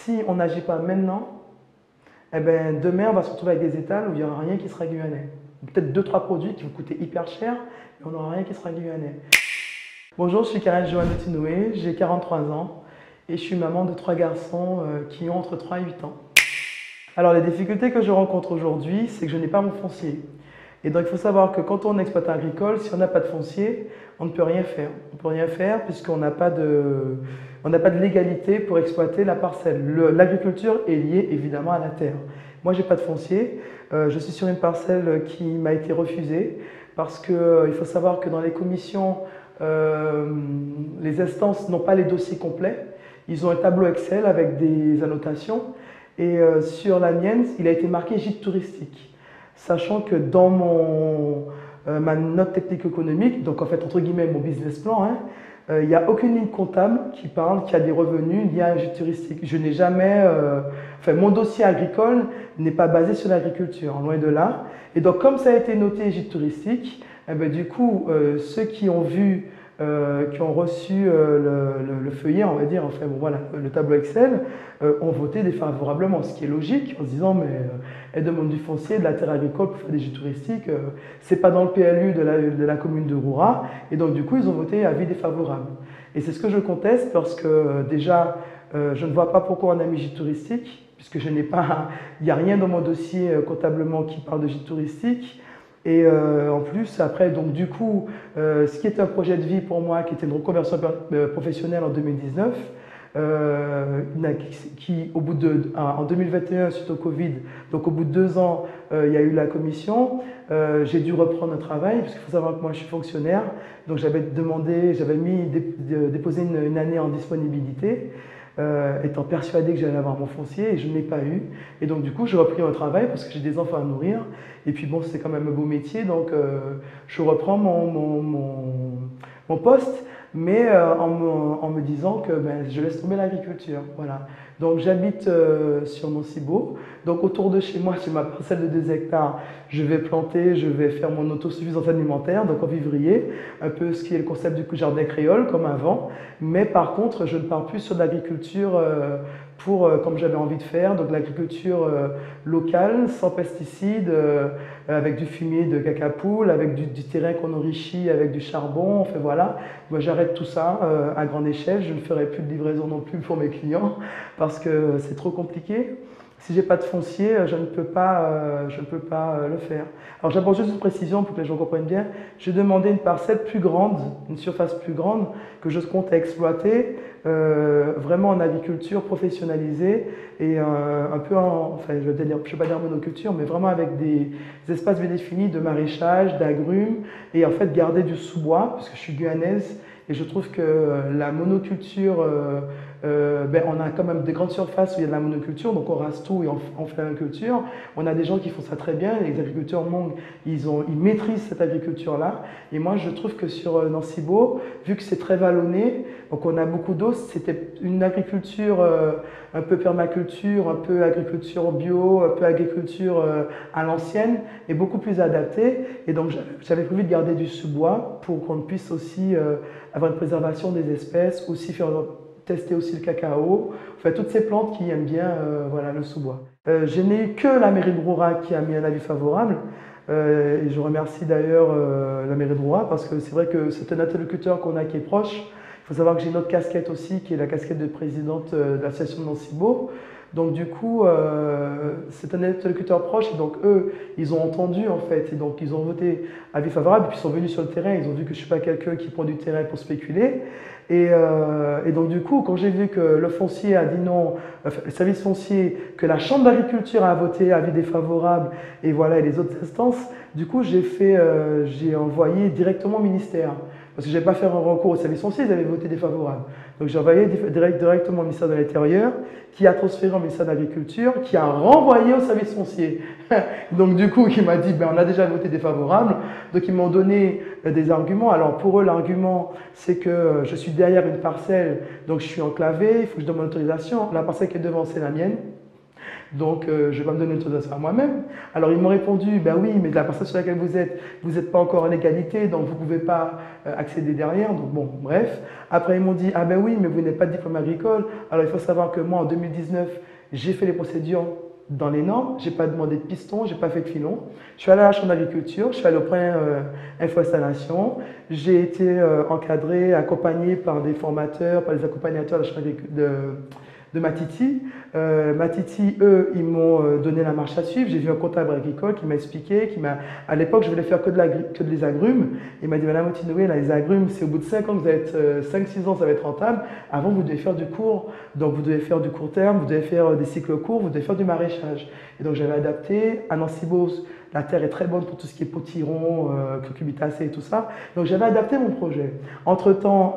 si on n'agit pas maintenant, eh ben, demain, on va se retrouver avec des étals où il n'y aura rien qui sera guyanais. Peut-être deux, trois produits qui vont coûter hyper cher, mais on n'aura rien qui sera guyanais. Bonjour, je suis Karen Joanne Tinoué, j'ai 43 ans et je suis maman de 3 garçons qui ont entre 3 et 8 ans. Alors, les difficultés que je rencontre aujourd'hui, c'est que je n'ai pas mon foncier. Et donc, il faut savoir que quand on est exploitant agricole, si on n'a pas de foncier, on ne peut rien faire. On ne peut rien faire puisqu'on n'a pas de légalité pour exploiter la parcelle. L'agriculture est liée évidemment à la terre. Moi, je n'ai pas de foncier. Je suis sur une parcelle qui m'a été refusée parce qu'il faut savoir que dans les commissions, les instances n'ont pas les dossiers complets. Ils ont un tableau Excel avec des annotations. Et sur la mienne, il a été marqué gîte touristique. Sachant que dans ma note technique économique, donc en fait entre guillemets mon business plan, il n'y a aucune ligne comptable qui parle qu'il y a des revenus liés à un gîte touristique. Je n'ai jamais, mon dossier agricole n'est pas basé sur l'agriculture, loin de là. Et donc comme ça a été noté gîte touristique, eh bien, du coup ceux qui ont vu qui ont reçu le feuillet, on va dire, enfin bon voilà, le tableau Excel, ont voté défavorablement, ce qui est logique, en se disant mais elle demande du foncier, de la terre agricole pour faire des gîtes touristiques, c'est pas dans le PLU de la commune de Roura, et donc du coup ils ont voté avis défavorable. Et c'est ce que je conteste parce que déjà je ne vois pas pourquoi on a mis gîte touristique, puisque je n'ai pas, il n'y a rien dans mon dossier comptablement qui parle de gîte touristique. Et en plus, après, donc du coup, ce qui était un projet de vie pour moi, qui était une reconversion professionnelle en 2019, qui en 2021, suite au Covid, donc au bout de 2 ans, il y a eu la commission, j'ai dû reprendre un travail, parce qu'il faut savoir que moi je suis fonctionnaire, donc j'avais déposé une année en disponibilité, étant persuadé que j'allais avoir mon foncier et je ne l'ai pas eu. Et donc du coup, j'ai repris un travail parce que j'ai des enfants à nourrir. Et puis bon, c'est quand même un beau métier, donc je reprends mon poste, mais en me disant que ben, je laisse tomber l'agriculture. Voilà. Donc j'habite sur Nancy-Beau. Donc autour de chez moi, j'ai ma parcelle de 2 hectares. Je vais planter, je vais faire mon autosuffisance alimentaire, donc en vivrier, un peu ce qui est le concept du jardin créole comme avant. Mais par contre, je ne pars plus sur l'agriculture comme j'avais envie de faire, donc l'agriculture locale, sans pesticides, avec du fumier de cacapoule, avec du terrain qu'on enrichit avec du charbon, enfin voilà. Moi j'arrête tout ça à grande échelle, je ne ferai plus de livraison non plus pour mes clients parce que c'est trop compliqué. Si j'ai pas de foncier, je ne peux pas le faire. Alors j'apporte juste une précision pour que les gens comprennent bien. J'ai demandé une parcelle plus grande, une surface plus grande que je compte exploiter, vraiment en agriculture professionnalisée et un peu je ne vais pas dire monoculture, mais vraiment avec des espaces bien définis de maraîchage, d'agrumes et en fait garder du sous-bois, parce que je suis guyanaise et je trouve que la monoculture on a quand même des grandes surfaces où il y a de la monoculture, donc on rase tout et on fait la culture. On a des gens qui font ça très bien, les agriculteurs Hmong, ils maîtrisent cette agriculture-là. Et moi, je trouve que sur Nancy-Beau, vu que c'est très vallonné, donc on a beaucoup d'eau, c'était une agriculture un peu permaculture, un peu agriculture bio, un peu agriculture à l'ancienne, et beaucoup plus adaptée. Et donc j'avais prévu de garder du sous-bois pour qu'on puisse aussi avoir une préservation des espèces, aussi tester aussi le cacao, enfin toutes ces plantes qui aiment bien voilà, le sous-bois. Je n'ai eu que la mairie de Roura qui a mis un avis favorable, et je remercie d'ailleurs la mairie de Roura parce que c'est vrai que c'est un interlocuteur qu'on a qui est proche. Il faut savoir que j'ai une autre casquette aussi qui est la casquette de présidente de l'association de Nancy-Beau. Donc du coup, c'est un interlocuteur proche et donc eux, ils ont entendu en fait et donc ils ont voté avis favorable et puis ils sont venus sur le terrain, ils ont vu que je ne suis pas quelqu'un qui prend du terrain pour spéculer et donc du coup, quand j'ai vu que le foncier a dit non, le service foncier, que la chambre d'agriculture a voté avis défavorable et voilà, et les autres instances, du coup j'ai envoyé directement au ministère. Parce que je n'avais pas fait un recours au service foncier, ils avaient voté défavorable. Donc j'ai envoyé directement au ministère de l'Intérieur, qui a transféré au ministère de l'Agriculture, qui a renvoyé au service foncier. Donc du coup, il m'a dit, ben, on a déjà voté défavorable. Donc ils m'ont donné des arguments. Alors pour eux, l'argument, c'est que je suis derrière une parcelle, donc je suis enclavé, il faut que je demande l'autorisation. La parcelle qui est devant, c'est la mienne. Donc, je ne vais pas me donner une autorisation à moi-même. Alors, ils m'ont répondu, ben oui, mais la personne sur laquelle vous n'êtes pas encore en égalité, donc vous ne pouvez pas accéder derrière. Donc, bon, bref. Après, ils m'ont dit, ah ben oui, mais vous n'êtes pas de diplôme agricole. Alors, il faut savoir que moi, en 2019, j'ai fait les procédures dans les normes. Je n'ai pas demandé de piston, je n'ai pas fait de filon. Je suis allé à la chambre d'agriculture, je suis allé au point info-installation. J'ai été encadré, accompagné par des formateurs, par des accompagnateurs de la chambre de Matiti. Matiti, eux, ils m'ont donné la marche à suivre. J'ai vu un comptable agricole qui m'a expliqué, à l'époque, je voulais faire que des agrumes. Il m'a dit, Madame Otinoué, là, les agrumes, c'est au bout de 5 ans que vous allez être, 5-6 ans, ça va être rentable. Avant, vous devez faire du court. Donc, vous devez faire du court terme, vous devez faire des cycles courts, vous devez faire du maraîchage. Et donc, j'avais adapté. À Nancy-Beauce, la terre est très bonne pour tout ce qui est potiron, cucurbitacées et tout ça. Donc, j'avais adapté mon projet. Entre-temps,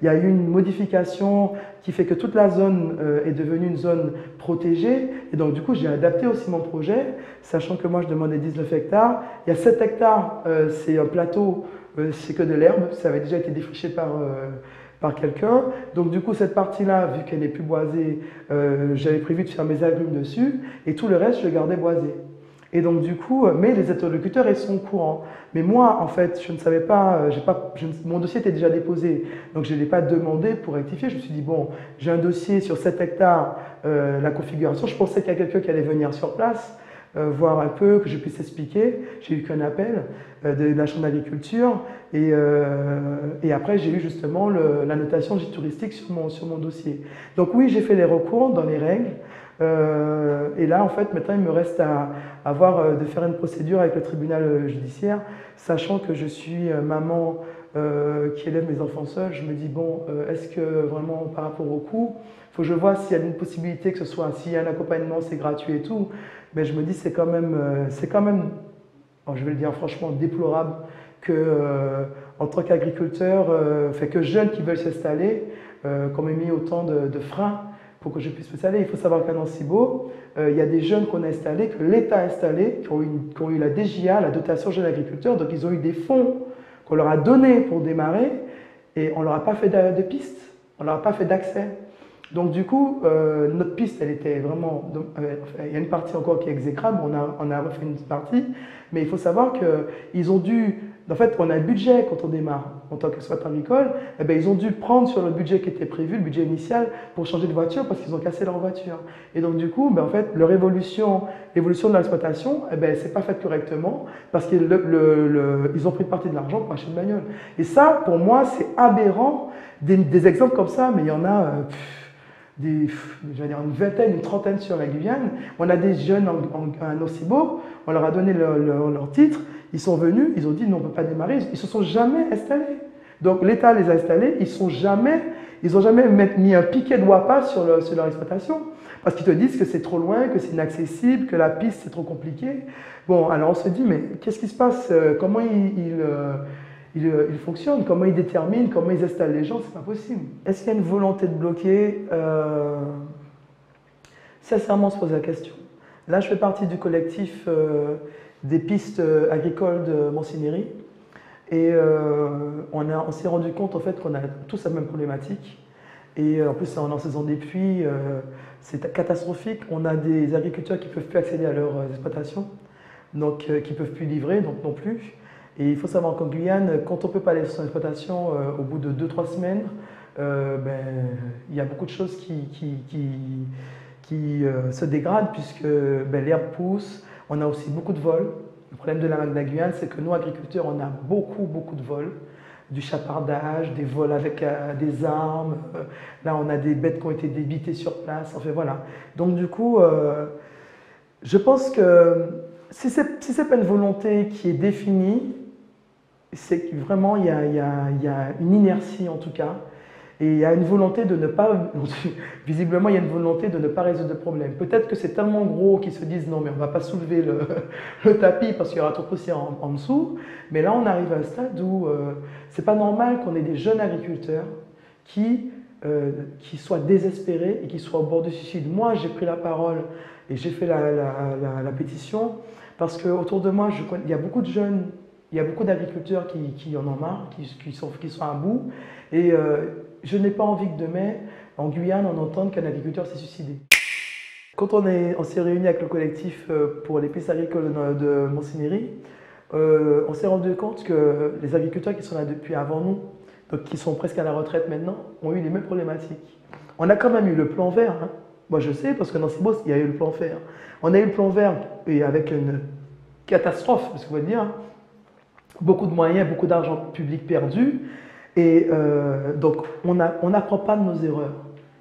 il y a eu une modification qui fait que toute la zone est devenue une zone protégée. Et donc, du coup, j'ai adapté aussi mon projet, sachant que moi, je demandais 19 hectares. Il y a 7 hectares, c'est un plateau, c'est que de l'herbe. Ça avait déjà été défriché par quelqu'un. Donc, du coup, cette partie-là, vu qu'elle n'est plus boisée, j'avais prévu de faire mes agrumes dessus. Et tout le reste, je le gardais boisé. Et donc, du coup, mais les interlocuteurs, ils sont au courant. Mais moi, en fait, je ne savais pas, mon dossier était déjà déposé, donc je ne l'ai pas demandé pour rectifier. Je me suis dit, bon, j'ai un dossier sur 7 hectares, la configuration. Je pensais qu'il y a quelqu'un qui allait venir sur place, voir un peu, que je puisse expliquer. J'ai eu qu'un appel de la Chambre d'agriculture. Et après, j'ai eu justement la notation gîte touristique sur mon dossier. Donc oui, j'ai fait les recours dans les règles. Et là, en fait, maintenant, il me reste de faire une procédure avec le tribunal judiciaire, sachant que je suis maman qui élève mes enfants seuls. Je me dis, bon, est-ce que vraiment, par rapport au coût, il faut que je vois s'il y a une possibilité que ce soit, s'il y a un accompagnement, c'est gratuit et tout. Mais je me dis, c'est quand même, alors je vais le dire franchement, déplorable que, en tant qu'agriculteur, que jeunes qui veulent s'installer, qu'on m'ait mis autant de freins pour que je puisse m'installer. Il faut savoir qu'à Nancy-Beauce, il y a des jeunes qu'on a installés, que l'État a installés, qui ont eu la DJA, la dotation jeune agriculteur. Donc, ils ont eu des fonds qu'on leur a donnés pour démarrer et on ne leur a pas fait de piste, on ne leur a pas fait d'accès. Donc, du coup, notre piste, elle était vraiment. Il y a une partie encore qui est exécrable, on a refait une partie, mais il faut savoir qu'ils ont dû. En fait, on a un budget quand on démarre en tant qu'exploitant agricole. Eh bien, ils ont dû prendre sur le budget qui était prévu, le budget initial, pour changer de voiture parce qu'ils ont cassé leur voiture. Et donc, du coup, en fait, l'évolution de l'exploitation, eh bien, c'est pas faite correctement parce qu'ils ont pris une partie de l'argent pour acheter une bagnole. Et ça, pour moi, c'est aberrant. Des exemples comme ça, mais il y en a. Je vais dire une vingtaine, une trentaine sur la Guyane. On a des jeunes à Nancy-Beauce, on leur a donné leur titre, ils sont venus, ils ont dit non, on ne peut pas démarrer, ils ne se sont jamais installés. Donc l'État les a installés, ils n'ont jamais mis un piquet de WAPA sur leur exploitation, parce qu'ils te disent que c'est trop loin, que c'est inaccessible, que la piste c'est trop compliqué. Bon, alors on se dit, mais qu'est-ce qui se passe? Comment ils fonctionnent, comment ils déterminent, comment ils installent les gens, c'est pas possible. Est-ce qu'il y a une volonté de bloquer? Sincèrement, on se pose la question. Là, je fais partie du collectif des pistes agricoles de Monsignéry et on s'est rendu compte en fait qu'on a tous la même problématique. Et en plus, c'est en saison des pluies, c'est catastrophique. On a des agriculteurs qui ne peuvent plus accéder à leurs exploitations, donc qui ne peuvent plus livrer, donc non plus. Et il faut savoir qu'en Guyane, quand on ne peut pas aller sur son exploitation au bout de 2-3 semaines, il y a beaucoup de choses qui se dégradent puisque l'herbe pousse. On a aussi beaucoup de vols. Le problème de la Guyane, c'est que nous, agriculteurs, on a beaucoup de vols. Du chapardage, des vols avec des armes. Là, on a des bêtes qui ont été débitées sur place. Enfin, voilà. Donc, du coup, je pense que si ce n'est pas une volonté qui est définie, c'est que vraiment il y a une inertie en tout cas, et il y a une volonté de ne pas, visiblement il y a une volonté de ne pas résoudre de problème. Peut-être que c'est tellement gros qu'ils se disent non mais on ne va pas soulever le tapis parce qu'il y aura trop de poussière en dessous, mais là on arrive à un stade où c'est pas normal qu'on ait des jeunes agriculteurs qui soient désespérés et qui soient au bord du suicide. Moi j'ai pris la parole et j'ai fait la pétition parce qu'autour de moi il y a beaucoup de jeunes. Il y a beaucoup d'agriculteurs qui en ont marre, qui sont à bout. Et je n'ai pas envie que demain, en Guyane, on entende qu'un agriculteur s'est suicidé. Quand on s'est réunis avec le collectif pour les pistes agricoles de Monsigny, on s'est rendu compte que les agriculteurs qui sont là depuis avant nous, donc qui sont presque à la retraite maintenant, ont eu les mêmes problématiques. On a quand même eu le plan vert, hein. Moi je sais parce que dans Cibos, il y a eu le plan vert. On a eu le plan vert et avec une catastrophe, parce qu'on va dire, beaucoup de moyens, beaucoup d'argent public perdu. Et donc on n'apprend pas de nos erreurs.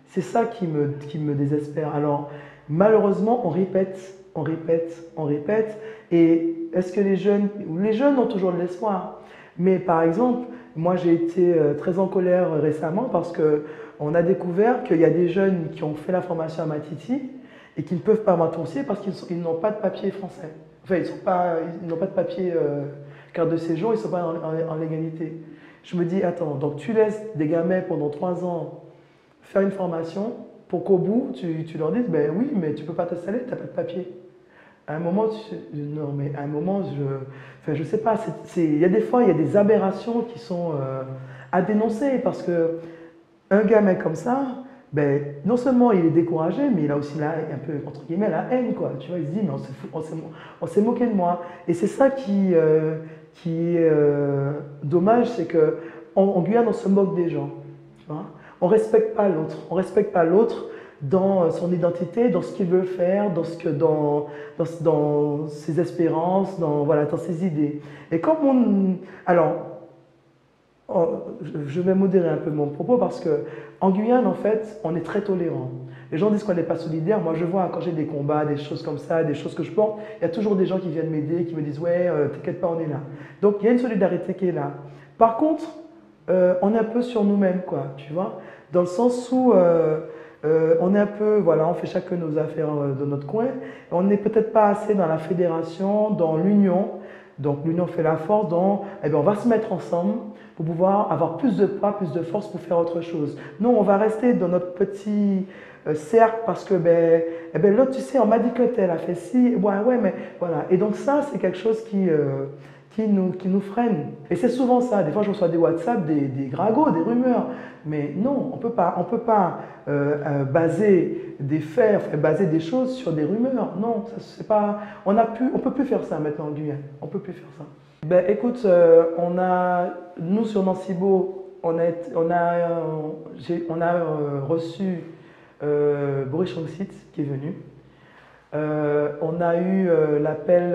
C'est ça qui me désespère. Alors malheureusement, on répète, on répète, on répète. Et est-ce que les jeunes ont toujours de l'espoir? Mais par exemple, moi j'ai été très en colère récemment parce qu'on a découvert qu'il y a des jeunes qui ont fait la formation à Matiti et qui ne peuvent pas m'entourcer parce qu'ils n'ont pas de papier français. Enfin, ils n'ont pas de papier carte de séjour, ils ne sont pas en légalité. Je me dis, attends, donc tu laisses des gamins pendant 3 ans faire une formation pour qu'au bout, tu leur dises, ben oui, mais tu ne peux pas t'installer, tu n'as pas de papier. À un moment, non, mais à un moment, je sais pas, il y a des fois, il y a des aberrations qui sont à dénoncer parce que un gamin comme ça, ben, non seulement il est découragé, mais il a aussi un peu, entre guillemets, la haine, quoi. Tu vois, il se dit, mais on s'est moqué de moi. Et c'est ça qui est dommage, c'est qu'en Guyane, on se moque des gens. Tu vois, on ne respecte pas l'autre. On ne respecte pas l'autre dans son identité, dans ce qu'il veut faire, dans ses espérances, voilà, dans ses idées. Et comme alors, je vais modérer un peu mon propos parce qu'en Guyane, en fait, on est très tolérant. Les gens disent qu'on n'est pas solidaire. Moi, je vois quand j'ai des combats, des choses comme ça, des choses que je porte, il y a toujours des gens qui viennent m'aider, qui me disent « Ouais, t'inquiète pas, on est là ». Donc, il y a une solidarité qui est là. Par contre, on est un peu sur nous-mêmes, quoi, tu vois, dans le sens où on est un peu, voilà, on fait chacun nos affaires de notre coin. On n'est peut-être pas assez dans la fédération, dans l'union. Donc, l'union fait la force, donc eh bien, on va se mettre ensemble pour pouvoir avoir plus de poids, plus de force pour faire autre chose. Nous, on va rester dans notre petit cercle parce que, eh ben, l'autre, tu sais, on m'a dit que tel a fait ci, ouais, mais voilà. Et donc ça, c'est quelque chose qui nous freine. Et c'est souvent ça. Des fois, je reçois des WhatsApp, des gragots, des rumeurs. Mais non, on peut pas baser des faits, enfin, baser des choses sur des rumeurs. Non, ça, c'est pas, on peut plus faire ça maintenant en Guyane. On peut plus faire ça. Ben, écoute, nous sur Nancibo, on a reçu Boris Changsit qui est venu. On a eu l'appel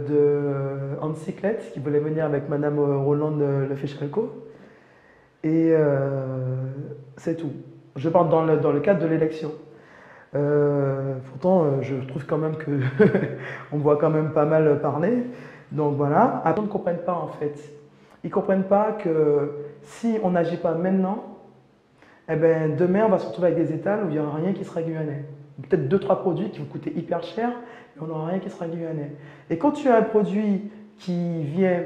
de Hans Siklet qui voulait venir avec Madame Rolande Lefeschalco. Et c'est tout. Je parle dans le cadre de l'élection. Pourtant, je trouve quand même qu'on me voit quand même pas mal parler. Donc voilà. Après, ils ne comprennent pas en fait. Ils ne comprennent pas que si on n'agit pas maintenant, eh ben, demain on va se retrouver avec des étals où il n'y aura rien qui sera guyanais. Peut-être 2-3 produits qui vont coûter hyper cher, mais on n'aura rien qui sera guyanais. Et quand tu as un produit qui vient,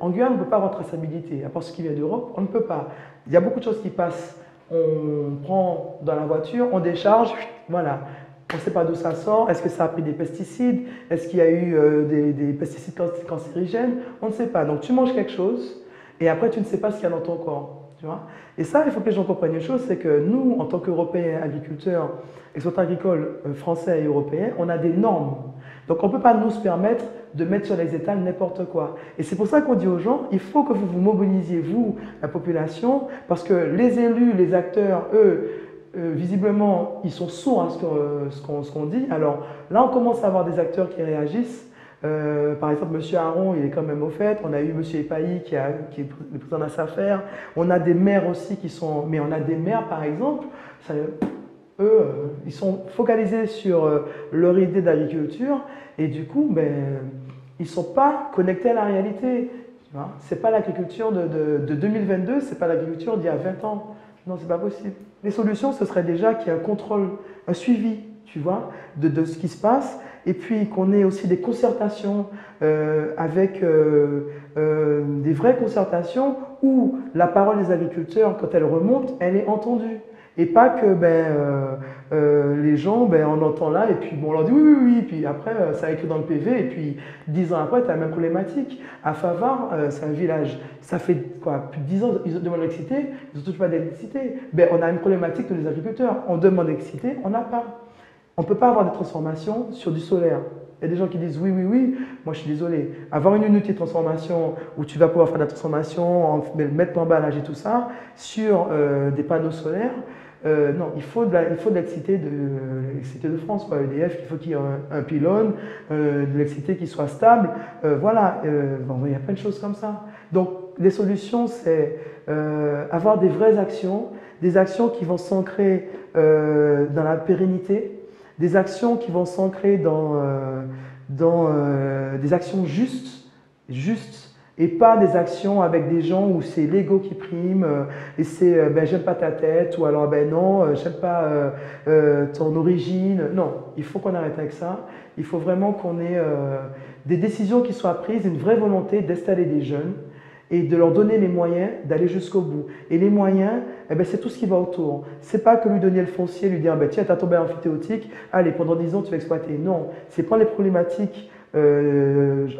en Guyane, on ne peut pas avoir de traçabilité. À part ce qui vient d'Europe, on ne peut pas. Il y a beaucoup de choses qui passent. On prend dans la voiture, on décharge, voilà. On ne sait pas d'où ça sort. Est-ce que ça a pris des pesticides? Est-ce qu'il y a eu des pesticides cancérigènes? On ne sait pas. Donc tu manges quelque chose et après tu ne sais pas ce qu'il y a dans ton corps. Tu vois? Et ça, il faut que les gens comprennent une chose, c'est que nous, en tant qu'Européens, agriculteurs, exploitants agricoles français et européens, on a des normes. Donc on ne peut pas nous se permettre de mettre sur les étals n'importe quoi. Et c'est pour ça qu'on dit aux gens, il faut que vous vous mobilisiez, vous, la population, parce que les élus, les acteurs, eux, visiblement, ils sont sourds à ce qu'on dit. Alors là, on commence à avoir des acteurs qui réagissent. Par exemple, M. Aron, il est quand même au fait. On a eu M. Epaï qui est le président de la SAFER. On a des maires aussi qui sont... Mais on a des maires, par exemple, eux, ils sont focalisés sur leur idée d'agriculture et du coup, ils ne sont pas connectés à la réalité. Ce n'est pas l'agriculture de 2022, ce n'est pas l'agriculture d'il y a 20 ans. Non, ce n'est pas possible. Les solutions, ce serait déjà qu'il y ait un contrôle, un suivi, tu vois, de ce qui se passe et puis qu'on ait aussi des concertations avec des vraies concertations où la parole des agriculteurs, quand elle remonte, elle est entendue. Et pas que les gens, on entend là, et puis bon, on leur dit oui, oui, oui, puis après, ça a écrit dans le PV, et puis 10 ans après, tu as la même problématique. À Favard, c'est un village, ça fait quoi, plus de 10 ans, ils demandent l'électricité, ils n'ont toujours pas d'électricité. On a une problématique de les agriculteurs, on demande l'électricité, on n'a pas. On ne peut pas avoir de transformation sur du solaire. Il y a des gens qui disent oui, oui, oui. Moi, je suis désolé. Avoir une unité de transformation où tu vas pouvoir faire de la transformation, mettre l'emballage et tout ça sur des panneaux solaires, non, il faut de l'électricité de France, quoi. EDF, il faut qu'il y ait un pylône, de l'électricité qui soit stable. Voilà, bon, il y a plein de choses comme ça. Donc, les solutions, c'est avoir des vraies actions, des actions qui vont s'ancrer dans la pérennité, des actions qui vont s'ancrer dans des actions justes, et pas des actions avec des gens où c'est l'ego qui prime et c'est ben, j'aime pas ta tête ou alors ben non, j'aime pas ton origine. Non, il faut qu'on arrête avec ça. Il faut vraiment qu'on ait des décisions qui soient prises, une vraie volonté d'installer des jeunes et de leur donner les moyens d'aller jusqu'au bout. Et les moyens, eh ben, c'est tout ce qui va autour. C'est pas que lui donner le foncier, lui dire ben, tiens, tu as tombé amphithéotique, allez, pendant 10 ans, tu vas exploiter. Non, c'est prendre les problématiques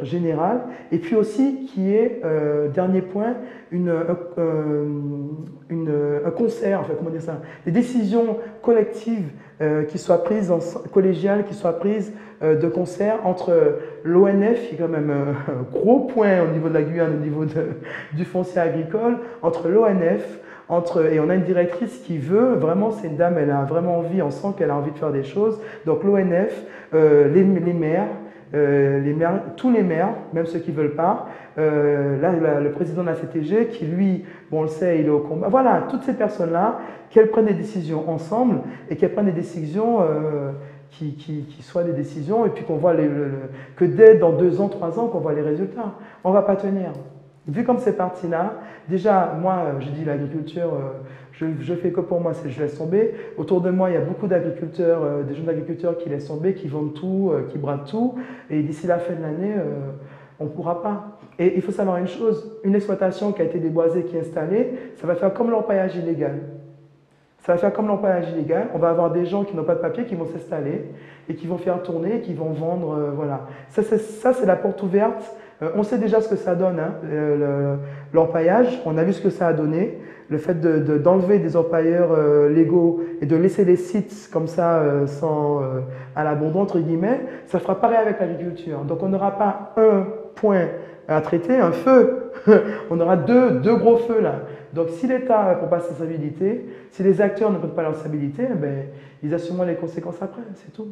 générales et puis aussi qui est, dernier point, un concert, enfin, comment dire ça, des décisions collectives qui soient prises, collégiales, qui soient prises de concert entre l'ONF, qui est quand même un gros point au niveau de la Guyane, au niveau du foncier agricole, entre l'ONF, et on a une directrice qui veut, vraiment, c'est une dame, elle a vraiment envie, on sent qu'elle a envie de faire des choses. Donc l'ONF, les maires, tous les maires, même ceux qui ne veulent pas, là, le président de la CTG qui lui, bon on le sait, il est au combat. Voilà, toutes ces personnes-là, qu'elles prennent des décisions ensemble et qu'elles prennent des décisions qui soient des décisions et puis qu'on voit que dès dans 2 ans, 3 ans, qu'on voit les résultats. On ne va pas tenir. Vu comme c'est parti là, déjà, moi, je dis l'agriculture, je fais que pour moi, c'est je laisse tomber. Autour de moi, il y a beaucoup d'agriculteurs, des jeunes agriculteurs qui laissent tomber, qui vendent tout, qui bradent tout. Et d'ici la fin de l'année, on ne pourra pas. Et il faut savoir une chose, une exploitation qui a été déboisée, qui est installée, ça va faire comme l'orpaillage illégal. Ça va faire comme l'orpaillage illégal. On va avoir des gens qui n'ont pas de papier, qui vont s'installer et qui vont faire tourner, qui vont vendre. Voilà. Ça, c'est la porte ouverte. On sait déjà ce que ça donne, hein, l'orpaillage. On a vu ce que ça a donné. Le fait d'enlever des orpailleurs légaux et de laisser les sites comme ça, à l'abandon, entre guillemets, ça fera pareil avec l'agriculture. Donc on n'aura pas un point à traiter, un feu. On aura deux gros feux là. Donc si l'État ne prend pas sa responsabilité, si les acteurs ne prennent pas leur responsabilité, eh ben, ils assumeront les conséquences après, c'est tout.